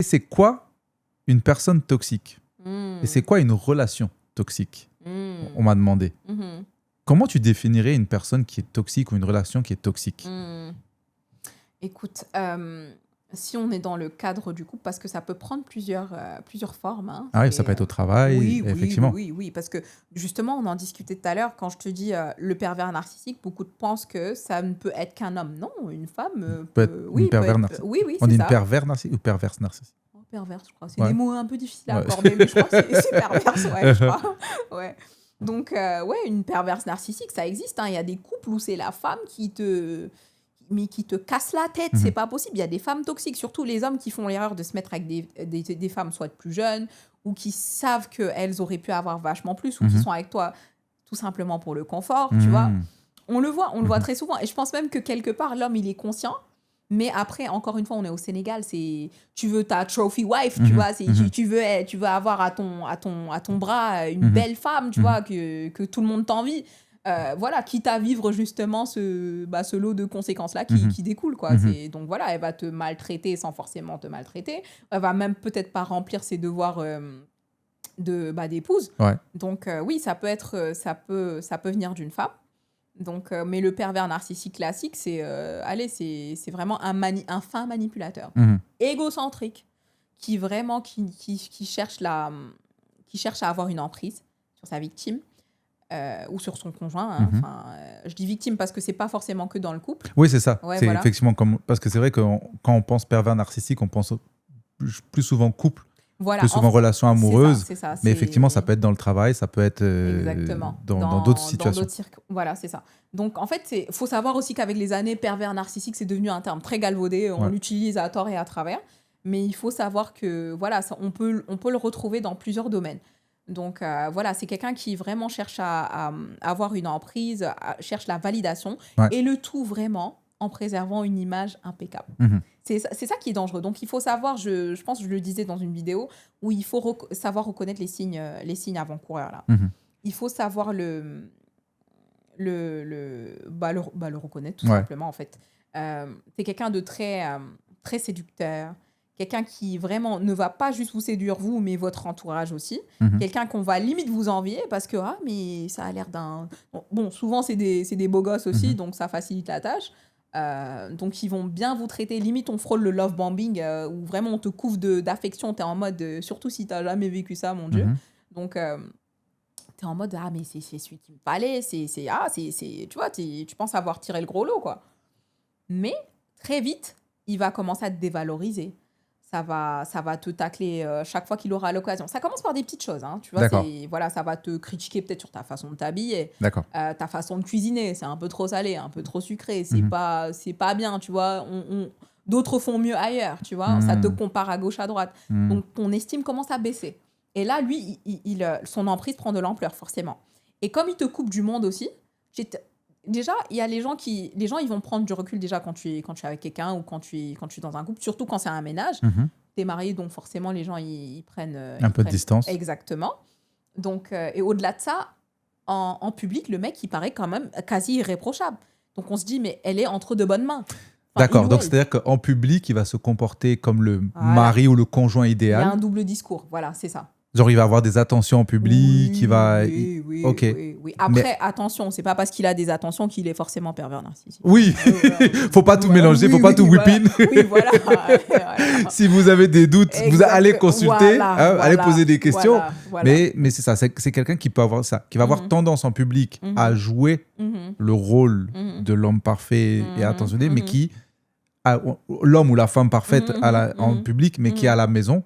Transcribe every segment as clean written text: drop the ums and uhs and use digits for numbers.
C'est quoi une personne toxique? Hmm. Et c'est quoi une relation toxique? Hmm. On m'a demandé. Mhm. Comment tu définirais une personne qui est toxique ou une relation qui est toxique? Hmm. Écoute, si on est dans le cadre du couple, parce que ça peut prendre plusieurs formes. Hein, Ah oui, ça peut être au travail, oui, effectivement. parce que justement, on en discutait tout à l'heure, quand je te dis le pervers narcissique, beaucoup pensent que ça ne peut être qu'un homme. Non, une femme Peut être une pervers narcissique. Oui, On c'est dit une ça. pervers narcissique ou perverse narcissique? Oh, perverse, je crois. C'est Ouais. des mots un peu difficiles à Ouais. accorder, mais je crois que c'est perverse, ouais, je crois. Ouais. Donc, ouais, une perverse narcissique, ça existe. Hein. Il y a des couples où c'est la femme qui te casse la tête, c'est pas possible. Il y a des femmes toxiques, surtout les hommes qui font l'erreur de se mettre avec des femmes soit plus jeunes ou qui savent qu'elles auraient pu avoir vachement plus ou qui sont avec toi tout simplement pour le confort, tu vois. On le voit très souvent. Et je pense même que quelque part, l'homme, il est conscient. Mais après, encore une fois, on est au Sénégal, tu veux ta trophy wife, tu vois, tu veux avoir à ton bras une belle femme, tu vois, que tout le monde t'envie. Voilà, quitte à vivre justement ce lot de conséquences-là qui découle, quoi. Donc voilà, elle va te maltraiter sans forcément te maltraiter. Elle va même peut-être pas remplir ses devoirs d'épouse. Ouais. Donc oui, ça peut venir d'une femme. Donc, mais le pervers narcissique classique, c'est vraiment un fin manipulateur, égocentrique, qui cherche à avoir une emprise sur sa victime ou sur son conjoint. Hein. Je dis victime parce que c'est pas forcément que dans le couple. Oui, c'est ça. Ouais, C'est voilà. effectivement parce que c'est vrai que quand on pense pervers narcissique, on pense plus souvent couple. Voilà, plus souvent relation amoureuse, c'est ça, mais effectivement, ça peut être dans le travail, ça peut être dans d'autres situations. Voilà, c'est ça. Donc, en fait, il faut savoir aussi qu'avec les années, pervers narcissique, c'est devenu un terme très galvaudé. On l'utilise à tort et à travers. Mais il faut savoir que, voilà, on peut le retrouver dans plusieurs domaines. Donc, voilà, c'est quelqu'un qui vraiment cherche à avoir une emprise, cherche la validation, et le tout vraiment en préservant une image impeccable. C'est ça qui est dangereux. Donc, il faut savoir, je pense que je le disais dans une vidéo, où il faut savoir reconnaître les signes avant-coureurs. Là. Il faut savoir le reconnaître, tout simplement, en fait. C'est quelqu'un de très, très séducteur, quelqu'un qui vraiment ne va pas juste vous séduire, vous, mais votre entourage aussi. Quelqu'un qu'on va limite vous envier parce que, mais ça a l'air d'un... Bon, souvent, c'est des beaux gosses aussi, donc ça facilite la tâche. Donc ils vont bien vous traiter, limite on frôle le love bombing où vraiment on te couvre d'affection, t'es en mode surtout si t'as jamais vécu ça, mon Dieu. Donc t'es en mode mais c'est celui qui me fallait, tu vois, tu penses avoir tiré le gros lot, quoi. Mais très vite il va commencer à te dévaloriser, ça va te tacler chaque fois qu'il aura l'occasion. Ça commence par des petites choses, hein, tu vois. Voilà, ça va te critiquer peut-être sur ta façon de t'habiller, ta façon de cuisiner, c'est un peu trop salé, un peu trop sucré, c'est pas bien, tu vois. D'autres font mieux ailleurs, tu vois. Ça te compare à gauche, à droite. Donc ton estime commence à baisser. Et là, lui, son emprise prend de l'ampleur, forcément. Et comme il te coupe du monde aussi, déjà, il y a les gens, ils vont prendre du recul déjà quand tu es avec quelqu'un ou quand tu es dans un couple, surtout quand c'est un ménage. Tu es marié, donc forcément, les gens, ils prennent... un peu de distance. Exactement. Donc, et au-delà de ça, en public, le mec, il paraît quand même quasi irréprochable. Donc, on se dit, mais elle est entre de bonnes mains. D'accord, donc c'est-à-dire qu'en public, il va se comporter comme le mari ou le conjoint idéal. Il y a un double discours, voilà, c'est ça. Genre, il va avoir des attentions en public, Oui. Après, attention, c'est pas parce qu'il a des attentions qu'il est forcément pervers narcissique. Oui, faut pas tout mélanger, faut pas tout whipping. Oui, voilà. Si vous avez des doutes, vous allez consulter, allez poser des questions. Voilà. Mais c'est ça, c'est quelqu'un qui peut avoir ça, qui va avoir tendance en public à jouer le rôle de l'homme parfait et attentionné, mais qui, l'homme ou la femme parfaite en public, mais qui à la maison,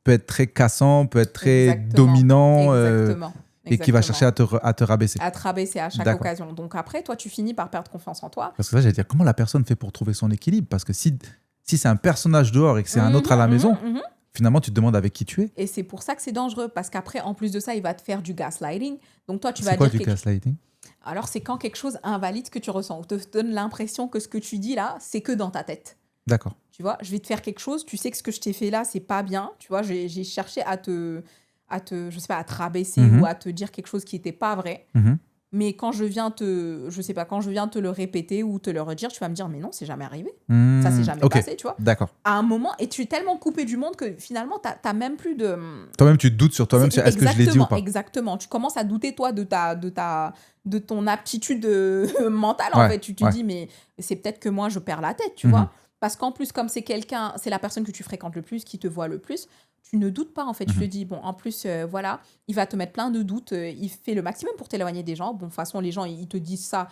peut être très cassant, peut être très dominant et qui va chercher à te rabaisser. À te rabaisser à chaque occasion. Donc après, toi, tu finis par perdre confiance en toi. Parce que ça, j'allais dire, comment la personne fait pour trouver son équilibre? Parce que si c'est un personnage dehors et que c'est un autre à la maison, finalement, tu te demandes avec qui tu es. Et c'est pour ça que c'est dangereux. Parce qu'après, en plus de ça, il va te faire du gaslighting. Donc toi, tu vas dire... C'est quoi du gaslighting? Alors, c'est quand quelque chose invalide que tu ressens. Ou te donne l'impression que ce que tu dis là, c'est que dans ta tête. D'accord. Tu vois, je vais te faire quelque chose, tu sais que ce que je t'ai fait là, c'est pas bien. Tu vois, j'ai cherché à te je sais pas, à te rabaisser ou à te dire quelque chose qui n'était pas vrai. Mais quand je viens je sais pas, quand je viens te le répéter ou te le redire, tu vas me dire, mais non, c'est jamais arrivé. Ça s'est jamais passé, tu vois. D'accord. À un moment, et tu es tellement coupé du monde que finalement, t'as même plus de... Toi-même, tu te doutes sur toi-même, est-ce que je l'ai dit ou pas? Exactement. Tu commences à douter, toi, de ton aptitude mentale, en fait. Tu te dis, mais c'est peut-être que moi, je perds la tête, tu vois. Parce qu'en plus, comme c'est la personne que tu fréquentes le plus, qui te voit le plus, tu ne doutes pas, en fait. Tu te dis, bon, en plus, voilà, il va te mettre plein de doutes. Il fait le maximum pour t'éloigner des gens. Bon, de toute façon, les gens, ils te disent ça.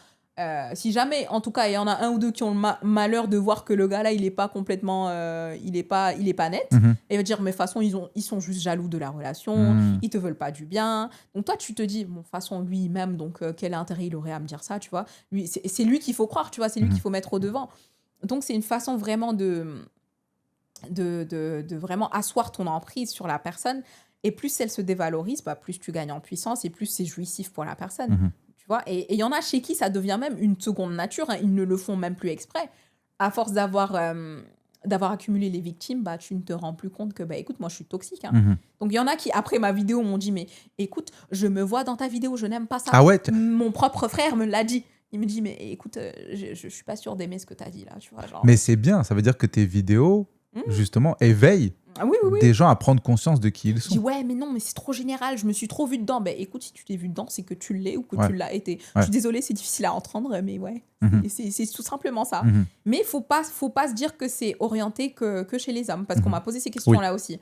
Si jamais, en tout cas, il y en a un ou deux qui ont le malheur de voir que le gars-là, il n'est pas complètement... il est pas net. Et il va dire, mais de toute façon, ils sont juste jaloux de la relation. Ils te veulent pas du bien. Donc, toi, tu te dis, bon, de toute façon, lui-même, donc, quel intérêt il aurait à me dire ça, tu vois. C'est lui qu'il faut croire, tu vois. C'est lui qu'il faut mettre au devant. Donc, c'est une façon vraiment de vraiment asseoir ton emprise sur la personne. Et plus elle se dévalorise, plus tu gagnes en puissance et plus c'est jouissif pour la personne. Tu vois, et il y en a chez qui ça devient même une seconde nature. Ils ne le font même plus exprès. À force d'avoir accumulé les victimes, tu ne te rends plus compte que, écoute, moi, je suis toxique. Donc, il y en a qui, après ma vidéo, m'ont dit, mais écoute, je me vois dans ta vidéo, je n'aime pas ça. Ah ouais, mon propre frère me l'a dit. Il me dit, mais écoute, je suis pas sûre d'aimer ce que tu as dit là. Tu vois, genre... Mais c'est bien, ça veut dire que tes vidéos, justement, éveillent des gens à prendre conscience de qui ils sont. Je dis, ouais, mais non, mais c'est trop général, je me suis trop vue dedans. Écoute, si tu t'es vue dedans, c'est que tu l'es ou que tu l'as été. Je suis désolée, c'est difficile à entendre, mais ouais, c'est tout simplement ça. Mais il faut pas se dire que c'est orienté que chez les hommes, parce qu'on m'a posé ces questions-là aussi.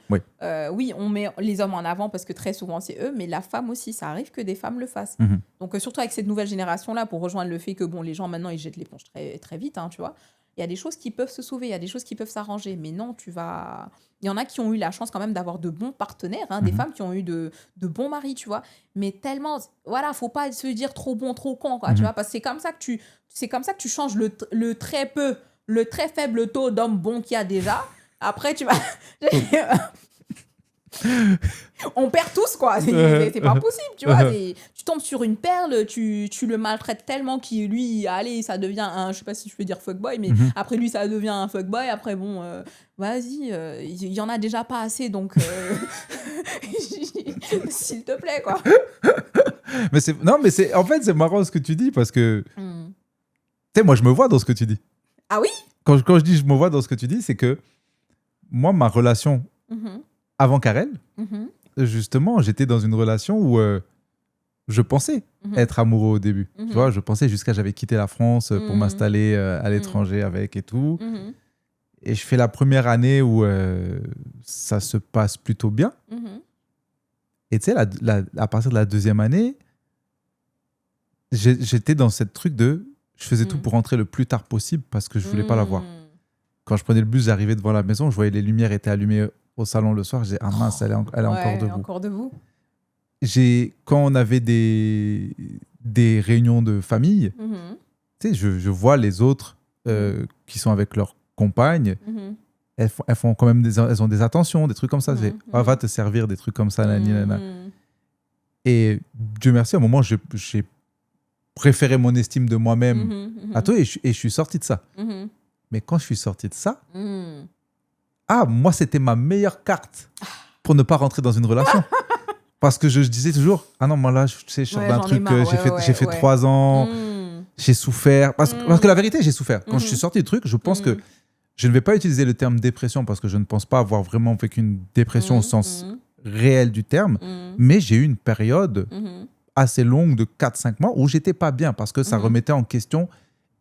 Oui, on met les hommes en avant parce que très souvent, c'est eux, mais la femme aussi, ça arrive que des femmes le fassent. Donc, surtout avec cette nouvelle génération-là, pour rejoindre le fait que, bon, les gens, maintenant, ils jettent l'éponge très, très vite, tu vois. Il y a des choses qui peuvent se sauver, il y a des choses qui peuvent s'arranger, mais non, il y en a qui ont eu la chance quand même d'avoir de bons partenaires, des femmes qui ont eu de bons maris, tu vois. Mais tellement, voilà, faut pas se dire trop bon, trop con, quoi, tu vois, parce que c'est comme ça que tu changes le très faible taux d'hommes bons qu'il y a déjà. Après, tu vas... on perd tous, quoi. C'est pas possible, tu vois. Tu tombes sur une perle, tu le maltraites tellement qu'il, lui, allez, ça devient un, je sais pas si je peux dire fuckboy, mais après lui, ça devient un fuckboy. Après, bon, vas-y, il y en a déjà pas assez, donc s'il te plaît, quoi. En fait, c'est marrant ce que tu dis parce que, tu sais, moi, je me vois dans ce que tu dis. Ah oui? Quand je dis je me vois dans ce que tu dis, c'est que moi, ma relation avant Karel, justement, j'étais dans une relation où je pensais être amoureux au début. Tu vois, je pensais jusqu'à j'avais quitté la France pour m'installer à l'étranger avec et tout. Et je fais la première année où ça se passe plutôt bien. Et tu sais, à partir de la deuxième année, j'étais dans cette truc de... Je faisais tout pour rentrer le plus tard possible parce que je voulais pas la voir. Quand je prenais le bus, j'arrivais devant la maison, je voyais les lumières étaient allumées au salon le soir. Je disais, ah mince, elle est encore debout. Quand on avait des réunions de famille, tu sais, je vois les autres qui sont avec leurs compagnes. Elles font quand même elles ont des attentions, des trucs comme ça. Va te servir, des trucs comme ça. Et Dieu merci, à un moment, j'ai préféré mon estime de moi-même à toi et je suis sorti de ça. Mais quand je suis sorti de ça, moi, c'était ma meilleure carte pour ne pas rentrer dans une relation. Parce que je disais toujours, ah non, moi là, je sors d'un truc, j'ai fait 3 ans, j'ai souffert. Parce que la vérité, j'ai souffert. Quand je suis sorti du truc, je pense que je ne vais pas utiliser le terme dépression parce que je ne pense pas avoir vraiment vécu une dépression au sens réel du terme. Mais j'ai eu une période assez longue de 4-5 mois où j'étais pas bien parce que ça remettait en question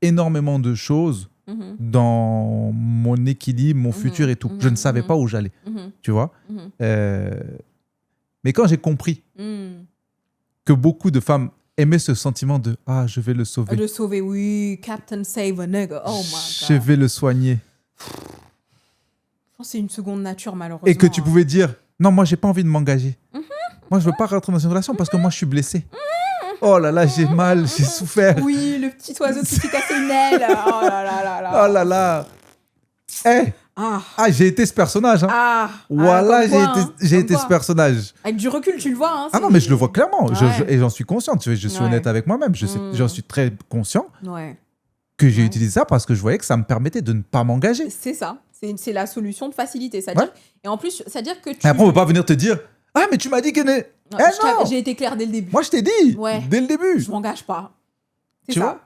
énormément de choses dans mon équilibre, mon futur et tout. Je ne savais pas où j'allais, tu vois. Mais quand j'ai compris que beaucoup de femmes aimaient ce sentiment de « Ah, je vais le sauver. » Le sauver, oui. Captain Save a nigga. Oh my God. Je vais le soigner. C'est une seconde nature, malheureusement. Et que tu pouvais dire « Non, moi, j'ai pas envie de m'engager. Moi, je veux pas rentrer dans une relation parce que moi, je suis blessé. Oh là là, j'ai mal, j'ai souffert. » Oui, le petit oiseau qui s'est cassé une aile. Oh là là là là. Oh là là. J'ai été ce personnage. Voilà, j'ai été ce personnage. Avec du recul, tu le vois. Non, mais je le vois clairement. Et j'en suis conscient. Je suis honnête avec moi-même. J'en suis très conscient que j'ai utilisé ça parce que je voyais que ça me permettait de ne pas m'engager. C'est ça. C'est la solution de facilité. C'est-à-dire... Et en plus, c'est-à-dire que Et après, on ne peut pas venir te dire Ah, mais tu m'as dit que... Non, non j'ai été claire dès le début. Moi, je t'ai dit, Ouais. dès le début. Je m'engage pas. C'est Tu ça.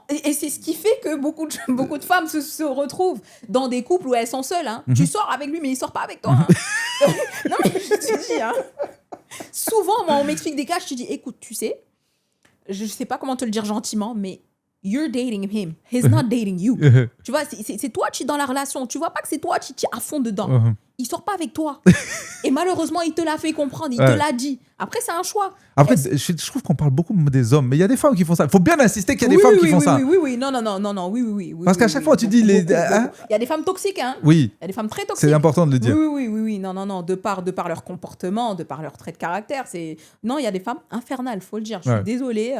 Et c'est ce qui fait que beaucoup de femmes se retrouvent dans des couples où elles sont seules. Hein. Tu sors avec lui, mais il sort pas avec toi. Hein. Non, mais je te dis, hein. Souvent, moi, on m'explique des cas, je te dis, écoute, tu sais, je sais pas comment te le dire gentiment, mais you're dating him. He's not dating you. Tu vois, c'est toi qui es dans la relation. Tu vois pas que c'est toi qui es à fond dedans. Il sort pas avec toi. Et malheureusement, il te l'a fait comprendre. Il te l'a dit. Après, c'est un choix. Après, je trouve qu'on parle beaucoup des hommes, mais il y a des femmes qui font ça. Il faut bien insister qu'il y a des femmes qui font ça. Oui. Non. Oui. Parce qu'à chaque fois, tu dis... Il y a des femmes toxiques, hein. Oui. Il y a des femmes très toxiques. C'est important de le dire. Oui. Non. De par leur comportement, de par leur trait de caractère. Non, il y a des femmes infernales, faut le dire. Je suis désolée.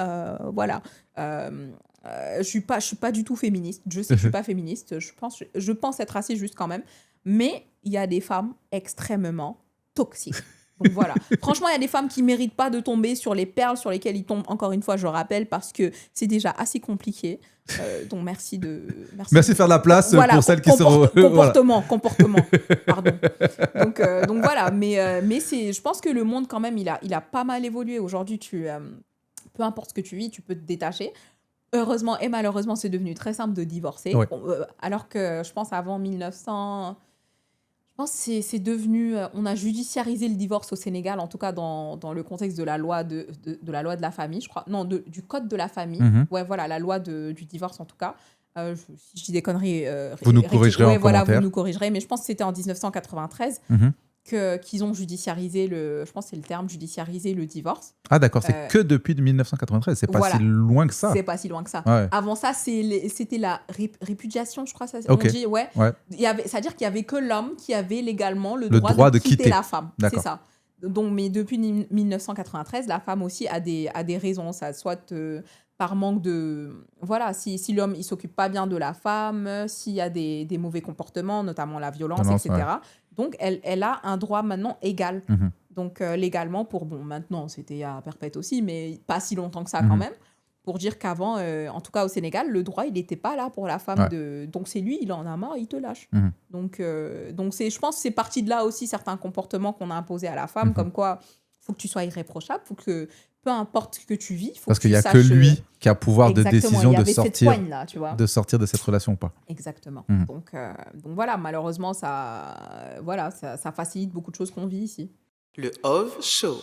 Voilà. Je suis pas du tout féministe. Je sais que je suis pas féministe. Je pense être assez juste quand même. Mais il y a des femmes extrêmement toxiques. Donc voilà. Franchement, il y a des femmes qui méritent pas de tomber sur les perles sur lesquelles ils tombent. Encore une fois, je rappelle, parce que c'est déjà assez compliqué. Donc merci de faire de la place pour celles qui sont... Comportement. Pardon. Donc voilà. Mais je pense que le monde quand même, il a pas mal évolué. Aujourd'hui, peu importe ce que tu vis, tu peux te détacher. Heureusement et malheureusement, c'est devenu très simple de divorcer. Ouais. Alors que je pense avant 1900... Je pense que c'est devenu... on a judiciarisé le divorce au Sénégal, en tout cas dans le contexte de la loi de la famille, je crois. Non, du code de la famille. Ouais, voilà, la loi du divorce, en tout cas. Si je dis des conneries... vous nous corrigerez en commentaire. Vous nous corrigerez. Mais je pense que c'était en 1993 qu'ils ont judiciarisé je pense que c'est le terme, judiciariser le divorce. Ah d'accord, c'est que depuis 1993, c'est pas si loin que ça. C'est pas si loin que ça. Ouais. Avant ça, c'était la répudiation, je crois. Ça, okay. On dit, ouais. C'est-à-dire qu'il y avait que l'homme qui avait légalement le droit de quitter la femme. D'accord. C'est ça. Donc, mais depuis 1993, la femme aussi a des raisons. Ça, soit par manque de... Voilà, si l'homme il s'occupe pas bien de la femme, s'il y a des mauvais comportements, notamment la violence, etc. Ouais. Donc, elle a un droit maintenant égal. Donc, légalement, maintenant, c'était à perpète aussi, mais pas si longtemps que ça quand même, pour dire qu'avant, en tout cas au Sénégal, le droit, il n'était pas là pour la femme. Donc, c'est lui, il en a marre, il te lâche. Donc je pense que c'est parti de là aussi, certains comportements qu'on a imposés à la femme, comme quoi, il faut que tu sois irréprochable, il faut que, peu importe ce que tu vis, faut parce qu'il n'y a que lui qui a pouvoir de décision de sortir de cette relation ou pas. Exactement. Donc voilà, malheureusement, ça facilite beaucoup de choses qu'on vit ici. Le Ove Show.